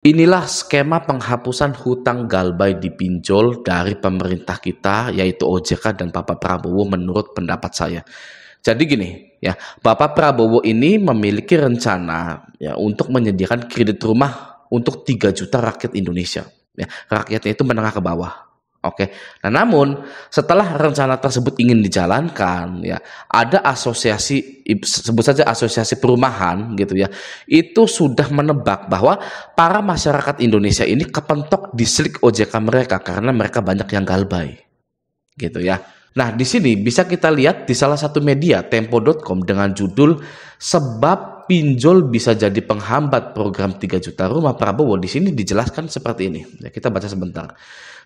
Inilah skema penghapusan hutang galbay di pinjol dari pemerintah kita, yaitu OJK dan Bapak Prabowo menurut pendapat saya. Jadi gini, ya, Bapak Prabowo ini memiliki rencana ya untuk menyediakan kredit rumah untuk 3 juta rakyat Indonesia. Ya, rakyatnya itu menengah ke bawah. Oke. Nah, namun setelah rencana tersebut ingin dijalankan, ya, ada asosiasi, sebut saja asosiasi perumahan gitu ya, itu sudah menebak bahwa para masyarakat Indonesia ini kepentok di slik OJK mereka karena mereka banyak yang galbay, gitu ya. Nah, di sini bisa kita lihat di salah satu media Tempo.com dengan judul "Sebab Pinjol Bisa Jadi Penghambat Program 3 Juta Rumah Prabowo". Di sini dijelaskan seperti ini. Ya, kita baca sebentar.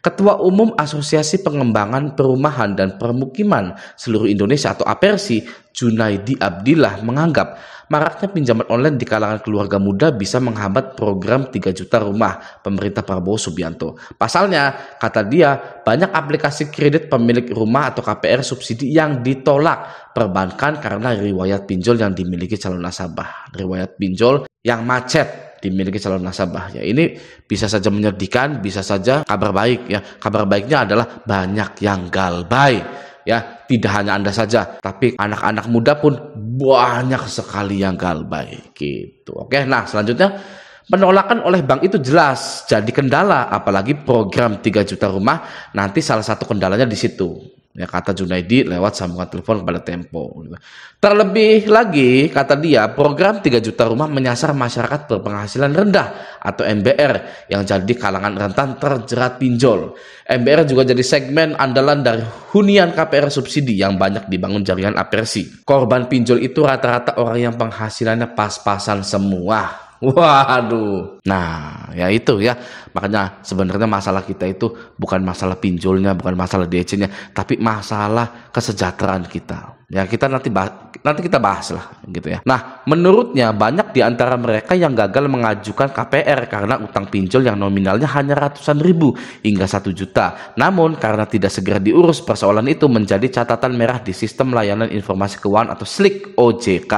Ketua Umum Asosiasi Pengembangan Perumahan dan Permukiman Seluruh Indonesia atau APERSI, Junaidi Abdillah, menganggap maraknya pinjaman online di kalangan keluarga muda bisa menghambat program 3 juta rumah pemerintah Prabowo Subianto. Pasalnya, kata dia, banyak aplikasi kredit pemilik rumah atau KPR subsidi yang ditolak perbankan karena riwayat pinjol yang dimiliki calon nasabah. Riwayat pinjol yang macet dimiliki calon nasabah. Ya, ini bisa saja menyedihkan, bisa saja kabar baik ya. Kabar baiknya adalah banyak yang galbay. Ya, tidak hanya Anda saja, tapi anak-anak muda pun banyak sekali yang galbay gitu. Oke, nah selanjutnya penolakan oleh bank itu jelas jadi kendala, apalagi program 3 juta rumah nanti salah satu kendalanya di situ. Ya, kata Junaidi lewat sambungan telepon kepada Tempo. Terlebih lagi, kata dia, program 3 juta rumah menyasar masyarakat berpenghasilan rendah atau MBR yang jadi kalangan rentan terjerat pinjol. MBR juga jadi segmen andalan dari hunian KPR subsidi yang banyak dibangun jaringan APERSI. Korban pinjol itu rata-rata orang yang penghasilannya pas-pasan semua. Waduh. Nah, ya itu ya. Makanya sebenarnya masalah kita itu bukan masalah pinjolnya, bukan masalah DC-nya, tapi masalah kesejahteraan kita. Ya, kita nanti kita bahas lah gitu ya. Nah, menurutnya banyak di antara mereka yang gagal mengajukan KPR karena utang pinjol yang nominalnya hanya ratusan ribu hingga 1 juta. Namun karena tidak segera diurus, persoalan itu menjadi catatan merah di sistem layanan informasi keuangan atau SLIK OJK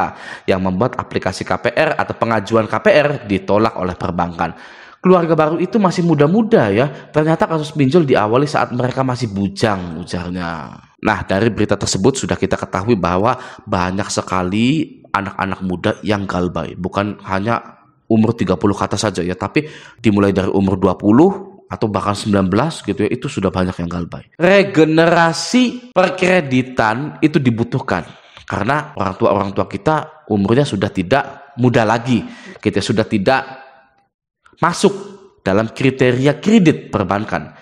yang membuat aplikasi KPR atau pengajuan KPR ditolak oleh perbankan. Keluarga baru itu masih muda-muda ya. Ternyata kasus pinjol diawali saat mereka masih bujang, ujarnya. Nah, dari berita tersebut sudah kita ketahui bahwa banyak sekali anak-anak muda yang galbay. Bukan hanya umur 30 ke atas saja ya, tapi dimulai dari umur 20 atau bahkan 19 gitu ya, itu sudah banyak yang galbay. Regenerasi perkreditan itu dibutuhkan karena orang tua kita umurnya sudah tidak muda lagi. Kita sudah tidak masuk dalam kriteria kredit perbankan.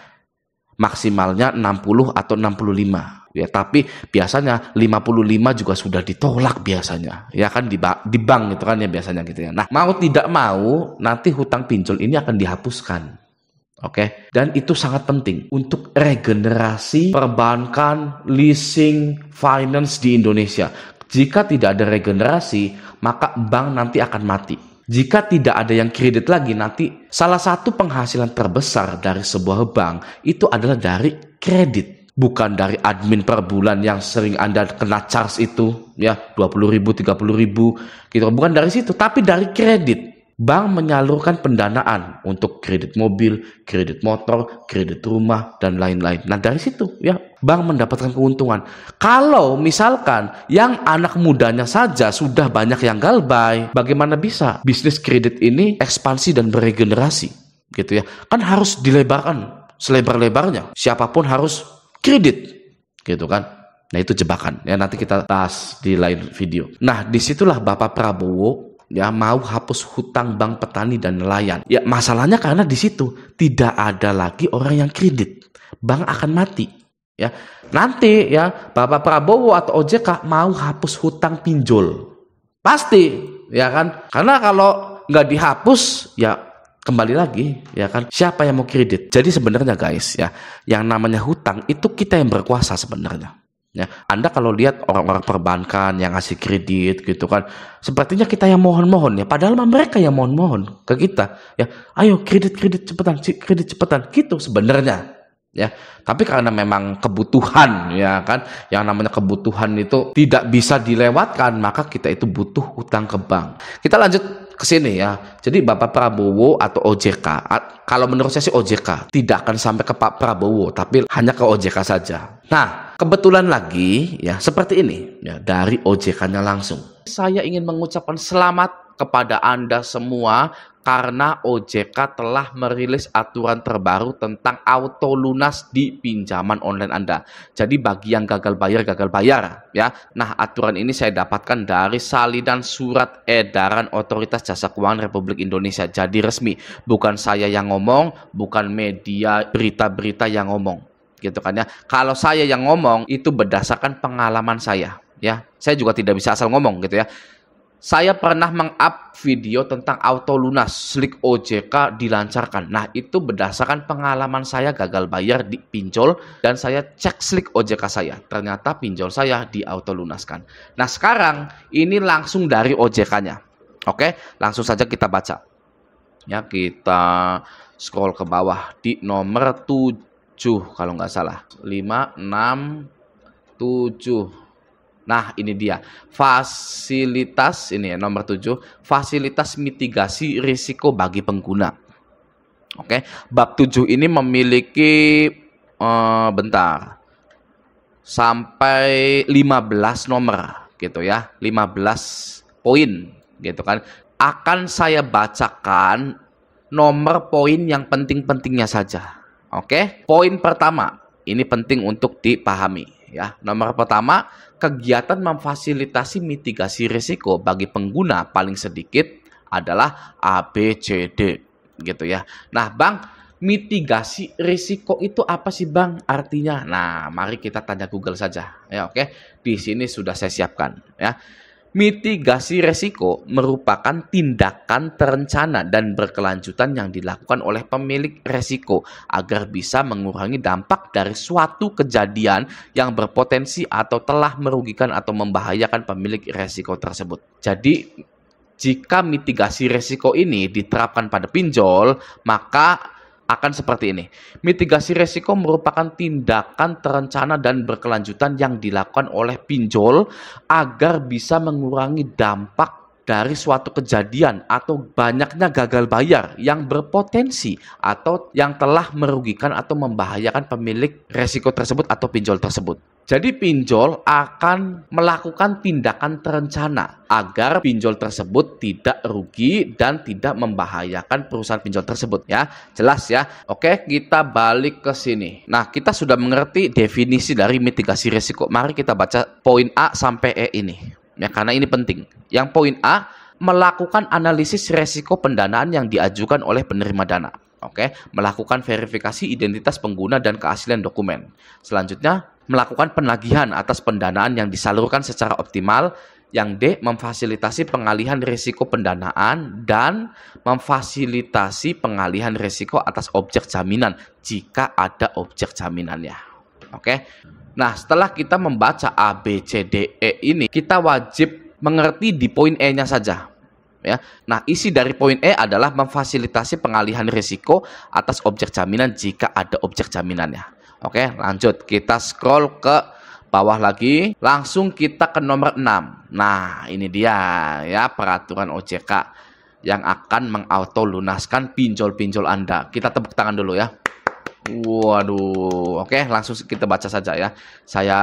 Maksimalnya 60 atau 65. Ya, tapi biasanya 55 juga sudah ditolak biasanya. Ya kan di bank gitu kan ya biasanya gitu ya. Nah, mau tidak mau nanti hutang pinjol ini akan dihapuskan. Oke. Dan itu sangat penting untuk regenerasi perbankan, leasing, finance di Indonesia. Jika tidak ada regenerasi, maka bank nanti akan mati. Jika tidak ada yang kredit lagi, nanti salah satu penghasilan terbesar dari sebuah bank itu adalah dari kredit. Bukan dari admin per bulan yang sering Anda kena charge itu, ya 20.000, 30.000 gitu. Bukan dari situ, tapi dari kredit. Bank menyalurkan pendanaan untuk kredit mobil, kredit motor, kredit rumah, dan lain-lain. Nah, dari situ ya bank mendapatkan keuntungan. Kalau misalkan yang anak mudanya saja sudah banyak yang galbay, bagaimana bisa bisnis kredit ini ekspansi dan beregenerasi gitu ya? Kan harus dilebarkan selebar-lebarnya. Siapapun harus kredit gitu kan. Nah, itu jebakan ya, nanti kita bahas di lain video. Nah, disitulah Bapak Prabowo ya mau hapus hutang bank petani dan nelayan. Ya, masalahnya karena di situ tidak ada lagi orang yang kredit. Bank akan mati. Ya, nanti ya Bapak Prabowo atau OJK mau hapus hutang pinjol. Pasti, ya kan? Karena kalau nggak dihapus, ya kembali lagi, ya kan? Siapa yang mau kredit? Jadi sebenarnya guys, ya, yang namanya hutang itu kita yang berkuasa sebenarnya. Ya, Anda kalau lihat orang-orang perbankan yang ngasih kredit gitu kan, sepertinya kita yang mohon-mohon ya, padahal mereka yang mohon-mohon ke kita ya, ayo kredit kredit cepetan gitu sebenarnya ya. Tapi karena memang kebutuhan ya kan, yang namanya kebutuhan itu tidak bisa dilewatkan, maka kita itu butuh hutang ke bank. Kita lanjut ke sini ya. Jadi Bapak Prabowo atau OJK, kalau menurut saya sih OJK tidak akan sampai ke Pak Prabowo, tapi hanya ke OJK saja. Nah, kebetulan lagi ya seperti ini ya, dari OJK-nya langsung. Saya ingin mengucapkan selamat kepada Anda semua karena OJK telah merilis aturan terbaru tentang auto lunas di pinjaman online Anda. Jadi bagi yang gagal bayar ya. Nah, aturan ini saya dapatkan dari salinan surat edaran Otoritas Jasa Keuangan Republik Indonesia. Jadi resmi, bukan saya yang ngomong, bukan media berita-berita yang ngomong. Gitu kan ya. Kalau saya yang ngomong itu berdasarkan pengalaman saya ya. Saya juga tidak bisa asal ngomong gitu ya. Saya pernah meng-up video tentang auto lunas Slik OJK dilancarkan. Nah, itu berdasarkan pengalaman saya gagal bayar di pinjol dan saya cek Slik OJK saya. Ternyata pinjol saya di auto lunaskan. Nah, sekarang ini langsung dari OJK-nya. Oke, langsung saja kita baca. Ya, kita scroll ke bawah di nomor 7 kalau nggak salah. 5, 6, 7. Nah, ini dia fasilitas, ini ya nomor 7, fasilitas mitigasi risiko bagi pengguna. Oke, bab 7 ini memiliki bentar sampai 15 nomor gitu ya, 15 poin gitu kan. Akan saya bacakan nomor poin yang penting-pentingnya saja. Oke, poin pertama ini penting untuk dipahami ya. Nomor pertama, kegiatan memfasilitasi mitigasi risiko bagi pengguna paling sedikit adalah ABCD gitu ya. Nah, Bang, mitigasi risiko itu apa sih, Bang? Artinya, nah, mari kita tanya Google saja ya. Oke, di sini sudah saya siapkan ya. Mitigasi risiko merupakan tindakan terencana dan berkelanjutan yang dilakukan oleh pemilik risiko agar bisa mengurangi dampak dari suatu kejadian yang berpotensi atau telah merugikan atau membahayakan pemilik risiko tersebut. Jadi, jika mitigasi risiko ini diterapkan pada pinjol, maka akan seperti ini. Mitigasi risiko merupakan tindakan terencana dan berkelanjutan yang dilakukan oleh pinjol agar bisa mengurangi dampak dari suatu kejadian atau banyaknya gagal bayar yang berpotensi atau yang telah merugikan atau membahayakan pemilik risiko tersebut atau pinjol tersebut. Jadi pinjol akan melakukan tindakan terencana agar pinjol tersebut tidak rugi dan tidak membahayakan perusahaan pinjol tersebut ya. Jelas ya. Oke, kita balik ke sini. Nah, kita sudah mengerti definisi dari mitigasi risiko. Mari kita baca poin A sampai E ini. Ya, karena ini penting. Yang poin A, melakukan analisis risiko pendanaan yang diajukan oleh penerima dana. Oke, melakukan verifikasi identitas pengguna dan keaslian dokumen. Selanjutnya, melakukan penagihan atas pendanaan yang disalurkan secara optimal. Yang D, memfasilitasi pengalihan risiko pendanaan dan memfasilitasi pengalihan risiko atas objek jaminan jika ada objek jaminannya. Oke. Nah, setelah kita membaca A, B, C, D, E ini, kita wajib mengerti di poin E-nya saja. Ya. Nah, isi dari poin E adalah memfasilitasi pengalihan risiko atas objek jaminan jika ada objek jaminannya. Oke, lanjut. Kita scroll ke bawah lagi. Langsung kita ke nomor 6. Nah, ini dia ya peraturan OJK yang akan mengauto lunaskan pinjol-pinjol Anda. Kita tepuk tangan dulu ya. Waduh. Oke, langsung kita baca saja ya. Saya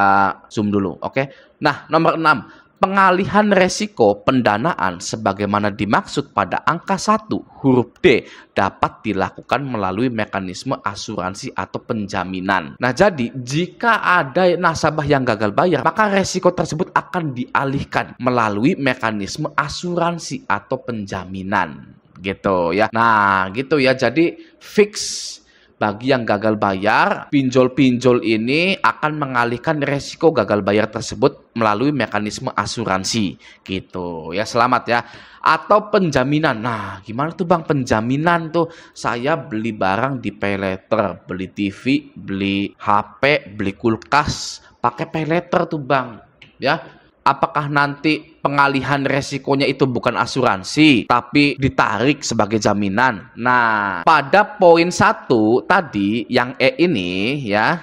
zoom dulu. Oke. Nah, nomor 6. Pengalihan resiko pendanaan sebagaimana dimaksud pada angka 1 huruf D dapat dilakukan melalui mekanisme asuransi atau penjaminan. Nah, jadi jika ada nasabah yang gagal bayar, maka resiko tersebut akan dialihkan melalui mekanisme asuransi atau penjaminan. Gitu ya. Nah, gitu ya. Jadi fix bagi yang gagal bayar, pinjol-pinjol ini akan mengalihkan resiko gagal bayar tersebut melalui mekanisme asuransi. Gitu ya, selamat ya. Atau penjaminan. Nah, gimana tuh Bang penjaminan tuh? Saya beli barang di paylater, beli TV, beli HP, beli kulkas, pakai paylater tuh Bang. Ya. Apakah nanti pengalihan resikonya itu bukan asuransi, tapi ditarik sebagai jaminan? Nah, pada poin 1 tadi, yang E ini ya,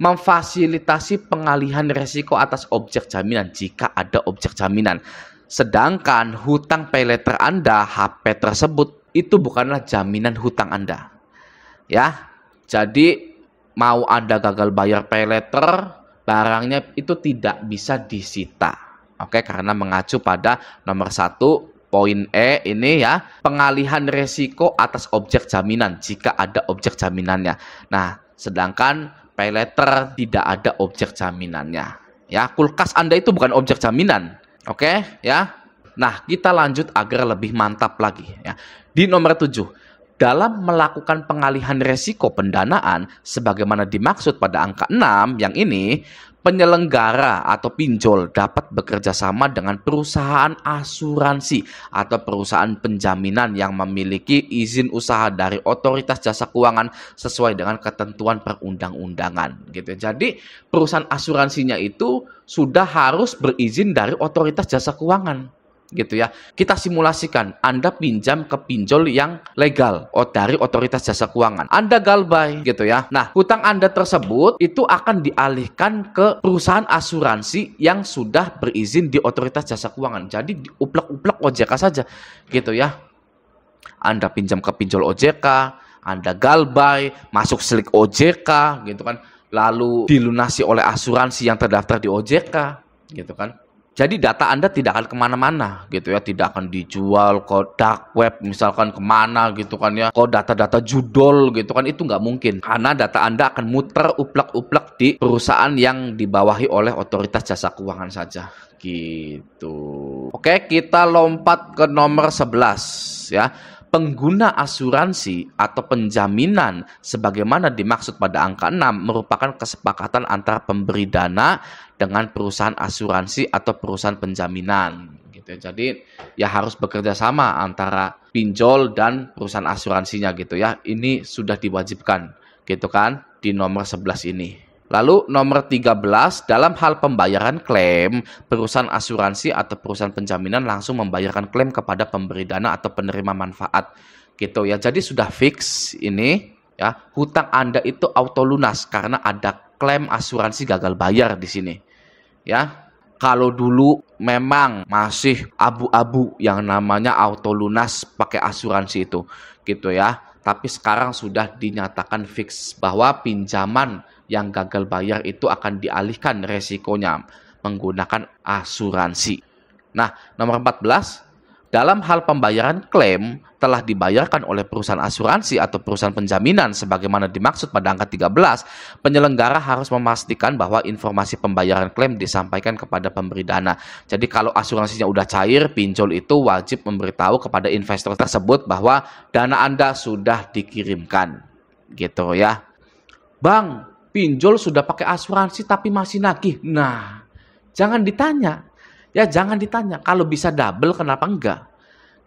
memfasilitasi pengalihan resiko atas objek jaminan jika ada objek jaminan. Sedangkan hutang pay later Anda, HP tersebut, itu bukanlah jaminan hutang Anda. Ya, jadi mau Anda gagal bayar pay later, barangnya itu tidak bisa disita. Oke, karena mengacu pada nomor 1 poin E ini ya, pengalihan resiko atas objek jaminan jika ada objek jaminannya. Nah, sedangkan pay later tidak ada objek jaminannya. Ya, kulkas Anda itu bukan objek jaminan. Oke, ya. Nah, kita lanjut agar lebih mantap lagi ya. Di nomor 7, dalam melakukan pengalihan resiko pendanaan sebagaimana dimaksud pada angka 6 yang ini, penyelenggara atau pinjol dapat bekerja sama dengan perusahaan asuransi atau perusahaan penjaminan yang memiliki izin usaha dari otoritas jasa keuangan sesuai dengan ketentuan perundang-undangan gitu. Jadi perusahaan asuransinya itu sudah harus berizin dari otoritas jasa keuangan gitu ya. Kita simulasikan Anda pinjam ke pinjol yang legal dari otoritas jasa keuangan. Anda galbay gitu ya. Nah, hutang Anda tersebut itu akan dialihkan ke perusahaan asuransi yang sudah berizin di otoritas jasa keuangan. Jadi diuplek-uplek OJK saja gitu ya. Anda pinjam ke pinjol OJK, Anda galbay, masuk slik OJK gitu kan. Lalu dilunasi oleh asuransi yang terdaftar di OJK gitu kan. Jadi data Anda tidak akan kemana-mana gitu ya, tidak akan dijual ke dark web misalkan kemana gitu kan ya, kok data-data judul gitu kan, itu nggak mungkin. Karena data Anda akan muter uplek-uplek di perusahaan yang dibawahi oleh otoritas jasa keuangan saja gitu. Oke, kita lompat ke nomor 11 ya. Pengguna asuransi atau penjaminan sebagaimana dimaksud pada angka 6 merupakan kesepakatan antara pemberi dana dengan perusahaan asuransi atau perusahaan penjaminan gitu. Jadi ya harus bekerja sama antara pinjol dan perusahaan asuransinya gitu ya. Ini sudah diwajibkan gitu kan di nomor 11 ini. Lalu nomor 13, dalam hal pembayaran klaim, perusahaan asuransi atau perusahaan penjaminan langsung membayarkan klaim kepada pemberi dana atau penerima manfaat gitu ya. Jadi sudah fix ini ya, hutang Anda itu auto lunas karena ada klaim asuransi gagal bayar di sini. Ya. Kalau dulu memang masih abu-abu yang namanya auto lunas pakai asuransi itu gitu ya. Tapi sekarang sudah dinyatakan fix bahwa pinjaman yang gagal bayar itu akan dialihkan resikonya menggunakan asuransi. Nah, nomor 14, dalam hal pembayaran klaim telah dibayarkan oleh perusahaan asuransi atau perusahaan penjaminan sebagaimana dimaksud pada angka 13, penyelenggara harus memastikan bahwa informasi pembayaran klaim disampaikan kepada pemberi dana. Jadi kalau asuransinya udah cair, pinjol itu wajib memberitahu kepada investor tersebut bahwa dana Anda sudah dikirimkan. Gitu ya. Bang, pinjol sudah pakai asuransi tapi masih nagih. Nah, jangan ditanya. Ya jangan ditanya, kalau bisa double kenapa enggak?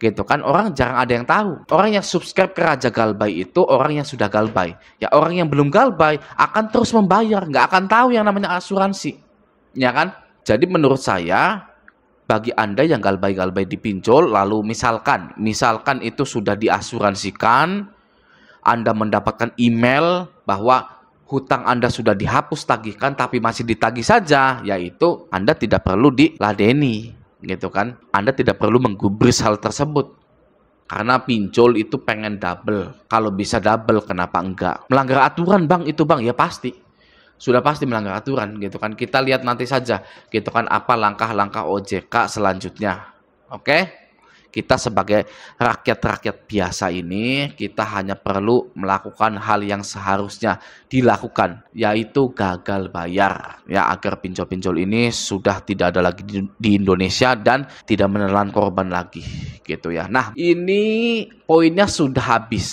Gitu kan, orang jarang ada yang tahu. Orang yang subscribe ke Raja Galbay itu orang yang sudah galbay. Ya orang yang belum galbay akan terus membayar, nggak akan tahu yang namanya asuransi. Ya kan? Jadi menurut saya, bagi Anda yang galbay-galbay di pinjol, lalu misalkan itu sudah diasuransikan, Anda mendapatkan email bahwa hutang Anda sudah dihapus tagihkan tapi masih ditagih saja, yaitu Anda tidak perlu diladeni gitu kan. Anda tidak perlu menggubris hal tersebut. Karena pinjol itu pengen double. Kalau bisa double kenapa enggak? Melanggar aturan Bang itu Bang, ya pasti. Sudah pasti melanggar aturan gitu kan. Kita lihat nanti saja gitu kan apa langkah-langkah OJK selanjutnya. Oke? Kita sebagai rakyat-rakyat biasa ini, kita hanya perlu melakukan hal yang seharusnya dilakukan, yaitu gagal bayar. Ya, agar pinjol-pinjol ini sudah tidak ada lagi di Indonesia dan tidak menelan korban lagi, gitu ya. Nah, ini poinnya sudah habis.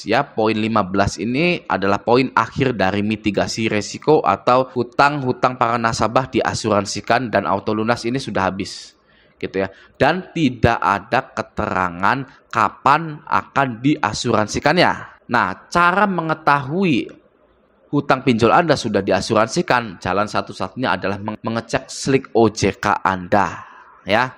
Ya, poin 15 ini adalah poin akhir dari mitigasi resiko atau hutang-hutang para nasabah diasuransikan dan auto lunas ini sudah habis. Gitu ya, dan tidak ada keterangan kapan akan diasuransikannya. Nah, cara mengetahui hutang pinjol Anda sudah diasuransikan, jalan satu-satunya adalah mengecek slik OJK Anda ya.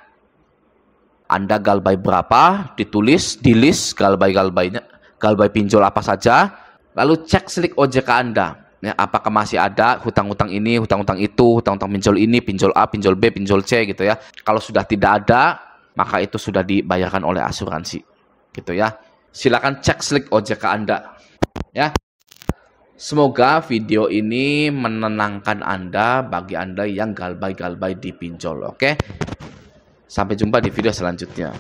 Anda galbay berapa, ditulis di list galbay-galbaynya, galbay pinjol apa saja, lalu cek slik OJK Anda. Ya, apakah masih ada hutang-hutang ini, hutang-hutang itu, hutang-hutang pinjol ini, pinjol A, pinjol B, pinjol C gitu ya. Kalau sudah tidak ada, maka itu sudah dibayarkan oleh asuransi. Gitu ya. Silakan cek slip OJK Anda. Ya. Semoga video ini menenangkan Anda bagi Anda yang galbay-galbay di pinjol, oke? Sampai jumpa di video selanjutnya.